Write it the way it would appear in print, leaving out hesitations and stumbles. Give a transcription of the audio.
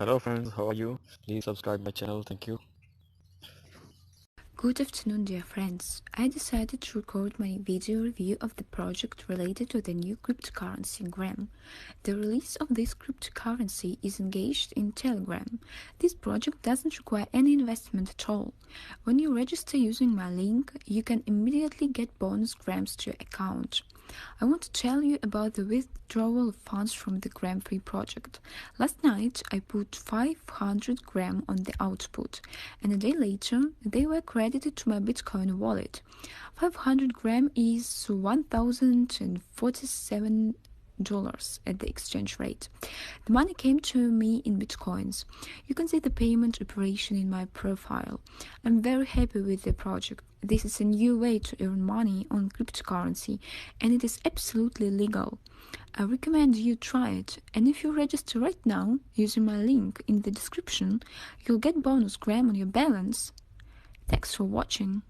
Hello friends, how are you? Please subscribe my channel, thank you. Good afternoon, dear friends. I decided to record my video review of the project related to the new cryptocurrency Gram. The release of this cryptocurrency is engaged in Telegram. This project doesn't require any investment at all. When you register using my link, you can immediately get bonus grams to your account. I want to tell you about the withdrawal of funds from the Gram Free project. Last night I put 500 gram on the output, and a day later they were credited to my Bitcoin wallet. 500 gram is 1047 dollars at the exchange rate. The money came to me in bitcoins. You can see the payment operation in my profile. I'm very happy with the project. This is a new way to earn money on cryptocurrency, and it is absolutely legal. I recommend you try it, and if you register right now using my link in the description, you'll get bonus gram on your balance. Thanks for watching.